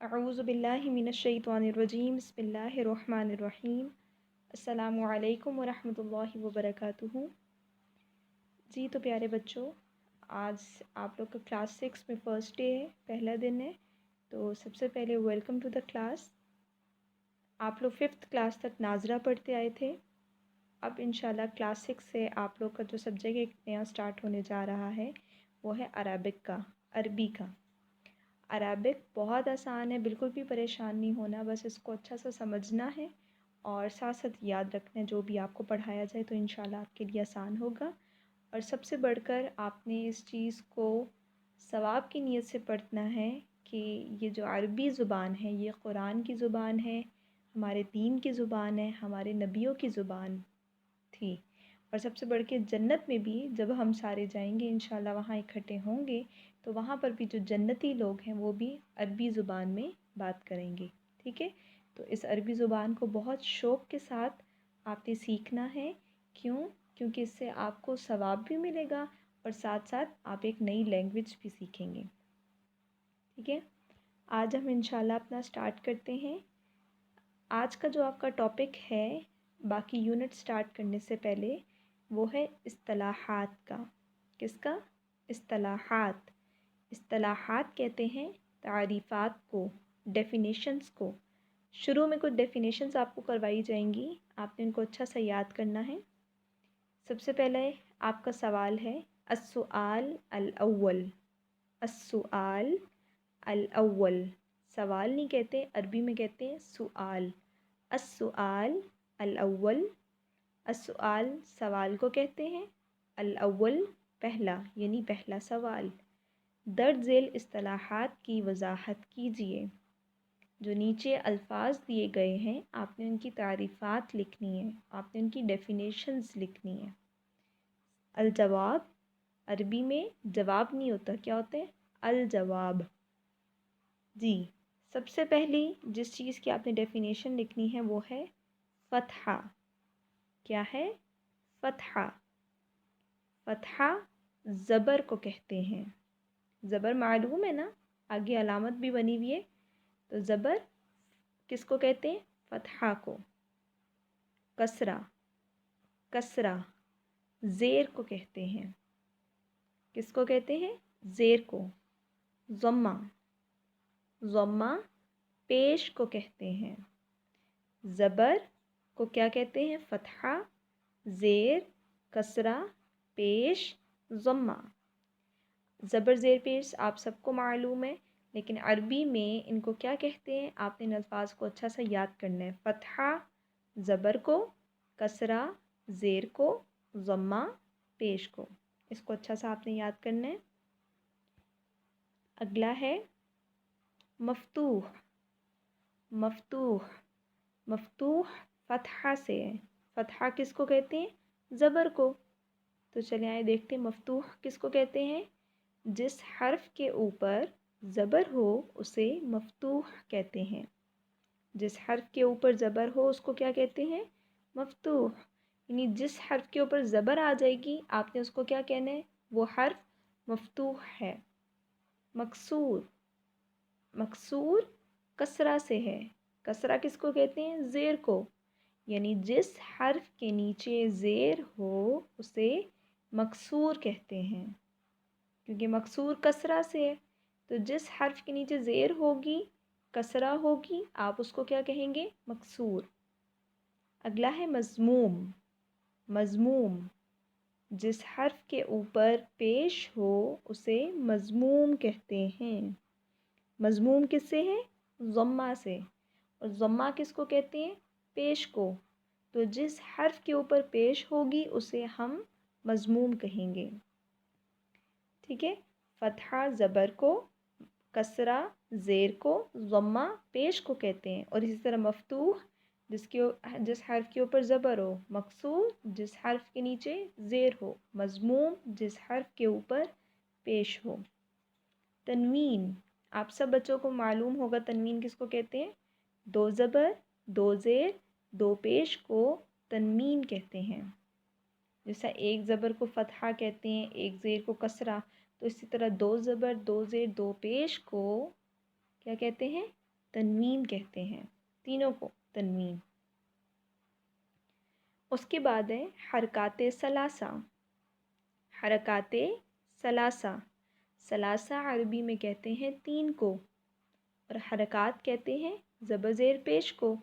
अऊज़ु बिल्लाहि मिनश्शैतानिर्रजीम बिस्मिल्लाहिर्रहमानिर्रहीम अस्सलामु अलैकुम वरहमतुल्लाहि वबरकातुहू। जी तो प्यारे बच्चों, आज आप लोग का क्लास 6 में फ़र्स्ट डे है, पहला दिन है। तो सबसे पहले वेलकम टू द क्लास। आप लोग 5th क्लास तक नाज़रा पढ़ते आए थे। अब इंशाल्लाह क्लास 6 से आप लोग का जो सब्जेक्ट एक नया स्टार्ट होने जा रहा है वो है अरबिक का, अरबी का। अरबिक बहुत आसान है, बिल्कुल भी परेशान नहीं होना, बस इसको अच्छा सा समझना है और साथ साथ याद रखना है। जो भी आपको पढ़ाया जाए तो इंशाल्लाह आपके लिए आसान होगा। और सबसे बढ़कर आपने इस चीज़ को सवाब की नीयत से पढ़ना है कि ये जो अरबी ज़ुबान है ये कुरान की ज़ुबान है, हमारे दीन की ज़ुबान है, हमारे नबियों की ज़ुबान थी। और सबसे बढ़ के जन्नत में भी जब हम सारे जाएंगे इंशाल्लाह, वहाँ इकट्ठे होंगे, तो वहाँ पर भी जो जन्नती लोग हैं वो भी अरबी ज़ुबान में बात करेंगे। ठीक है, तो इस अरबी ज़ुबान को बहुत शौक़ के साथ आपने सीखना है। क्यों? क्योंकि इससे आपको सवाब भी मिलेगा और साथ साथ आप एक नई लैंग्वेज भी सीखेंगे। ठीक है, आज हम इंशाल्लाह अपना स्टार्ट करते हैं। आज का जो आपका टॉपिक है, बाकी यूनिट स्टार्ट करने से पहले, वो है इस्तिलाहात का। किसका? इस्तिलाहात। इस्तिलाहात कहते हैं तारीफ़ात को, डेफिनेशंस को। शुरू में कुछ डेफिनेशंस आपको करवाई जाएंगी, आपने उनको अच्छा सा याद करना है। सबसे पहले आपका सवाल है अस्सुआल अल-अव्वल। अस्सुआल अल-अव्वल, सवाल नहीं कहते, अरबी में कहते हैं सुआल। अस्सुआल अल-अव्वल, अस्सुआल सवाल को कहते हैं, अल-अव्वल पहला, यानी पहला सवाल। दर्ज झेल इस्तिलाहात की वजाहत कीजिए। जो नीचे अल्फाज दिए गए हैं आपने उनकी तारीफ़ात लिखनी है, आपने उनकी डेफिनेशंस लिखनी है। अल-जवाब, अरबी में जवाब नहीं होता, क्या होते हैं? अल-जवाब। जी, सबसे पहली जिस चीज़ की आपने डेफिनेशन लिखनी है वो है फ़तहा। क्या है? फ़तहा। फ़तहा ज़बर को कहते हैं। ज़बर मालूम है ना, आगे अलामत भी बनी हुई है। तो ज़बर किसको कहते हैं? फ़तहा को। कसरा, कसरा ज़ेर को कहते हैं। किसको कहते हैं? ज़ेर को। ज़म्मा, ज़म्मा पेश को कहते हैं। ज़बर को क्या कहते हैं? फ़तहा, ज़ेर, कसरा, पेश, ज़म्मा। ज़बर ज़ेर पेश आप सबको मालूम है, लेकिन अरबी में इनको क्या कहते हैं आपने इन अल्फाज को अच्छा सा याद करना है। फ़तहा ज़बर को, कसरा ज़ेर को, ज़म्मा पेश को। इसको अच्छा सा आपने याद करना है। अगला है मफ़तूह। मफ़तूह, मफ़तूह फ़तहा से है। फ़तहा किसको कहते हैं? ज़बर को। तो चलिए आए देखते हैं मफ़तूह किसको कहते हैं। जिस हर्फ के ऊपर ज़बर हो उसे मफ़तूह कहते हैं। जिस हर्फ के ऊपर ज़बर हो उसको क्या कहते हैं? मफ़तूह। यानी जिस हर्फ के ऊपर ज़बर आ जाएगी आपने उसको क्या कहना है? वो हर्फ मफ़तूह है। मकसूर, मकसूर कसरा से है। कसरा किसको कहते हैं? ज़ेर को। यानी जिस हर्फ के नीचे ज़ेर हो उसे मकसूर कहते हैं, क्योंकि मकसूर कसरा से है। तो जिस हर्फ के नीचे ज़ेर होगी, कसरा होगी, आप उसको क्या कहेंगे? मकसूर। अगला है मज़मूम। मज़मूम जिस हर्फ के ऊपर पेश हो उसे मज़मूम कहते हैं। मज़मूम किससे है? ज़म्मा से। और ज़म्मा किसको कहते हैं? पेश को। तो जिस हर्फ के ऊपर पेश होगी उसे हम मज़मूम कहेंगे। ठीक है, फ़तहा ज़बर को, कसरा ज़ेर को, ज़म्मा पेश को कहते हैं। और इसी तरह मफ़तूह जिस हर्फ के ऊपर ज़बर हो, मकसूर जिस हर्फ के नीचे ज़ेर हो, मज़मूम जिस हर्फ के ऊपर पेश हो। तनवीन आप सब बच्चों को मालूम होगा, तनवीन किसको कहते हैं? दो ज़बर, दो ज़ेर, दो पेश को तनवीन कहते हैं। जैसा एक ज़बर को फ़तहा कहते हैं, एक ज़ेर को कसरा, तो इसी तरह दो ज़बर, दो ज़ेर, दो पेश को क्या कहते हैं? تنوین کہتے ہیں، تینوں کو تنوین۔ اس کے بعد ہے حرکات ثلاثہ۔ حرکات ثلاثہ، ثلاثہ عربی میں کہتے ہیں تین کو، اور حرکات کہتے ہیں زبر زیر پیش کو۔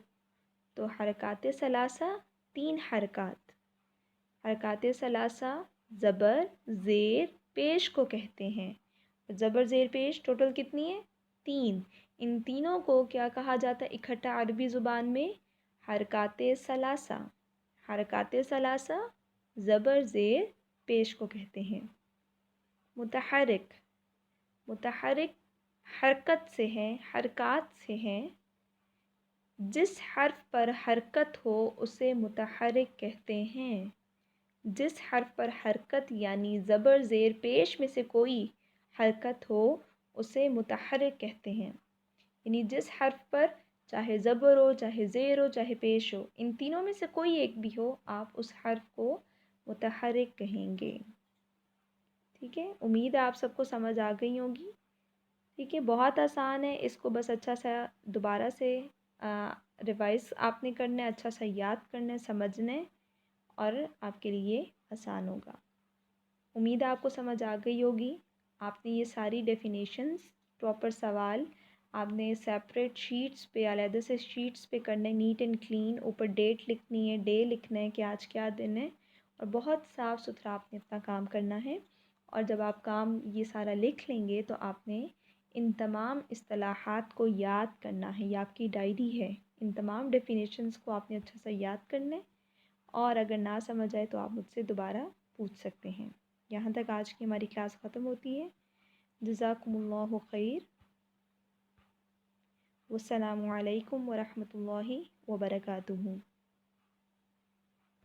تو حرکات ثلاثہ تین حرکات، حرکات ثلاثہ زبر زیر پیش کو کہتے ہیں۔ زبر زیر پیش ٹوٹل کتنی ہے؟ تین۔ ان تینوں کو کیا کہا جاتا ہے اکٹھا عربی زبان میں؟ حرکات ثلاثہ۔ حرکات ثلاثہ زبر زیر پیش کو کہتے ہیں۔ متحرک، متحرک حرکت سے ہے، حرکات سے ہے۔ جس حرف پر حرکت ہو اسے متحرک کہتے ہیں۔ جس حرف پر حرکت یعنی زبر زیر پیش میں سے کوئی حرکت ہو اسے متحرک کہتے ہیں۔ یعنی جس حرف پر چاہے زبر ہو، چاہے زیر ہو، چاہے پیش ہو، ان تینوں میں سے کوئی ایک بھی ہو، آپ اس حرف کو متحرک کہیں گے۔ ٹھیک ہے، امید ہے آپ سب کو سمجھ آ گئی ہوگی۔ ٹھیک ہے، بہت آسان ہے، اس کو بس اچھا سا دوبارہ سے ریوائز آپ نے کرنا ہے، اچھا سا یاد کرنا ہے، سمجھنا ہے، اور آپ کے لیے آسان ہوگا۔ امید ہے آپ کو سمجھ آ گئی ہوگی۔ آپ نے یہ ساری ڈیفینیشنز، پراپر سوال آپ نے سیپریٹ شیٹس پہ، علیحدہ سے شیٹس پہ کرنا ہے، نیٹ اینڈ کلین، اوپر ڈیٹ لکھنی ہے، ڈے لکھنا ہے کہ آج کیا دن ہے، اور بہت صاف ستھرا آپ نے اپنا کام کرنا ہے۔ اور جب آپ کام یہ سارا لکھ لیں گے تو آپ نے ان تمام اصطلاحات کو یاد کرنا ہے، یہ آپ کی ڈائری ہے، ان تمام ڈیفینیشنز کو آپ نے اچھا سا یاد کرنا ہے، اور اگر نہ سمجھ آئے تو آپ مجھ سے دوبارہ پوچھ سکتے ہیں۔ یہاں تک آج کی ہماری کلاس ختم ہوتی ہے۔ جزاکم اللہ خیر، والسلام علیکم ورحمۃ اللہ وبرکاتہ۔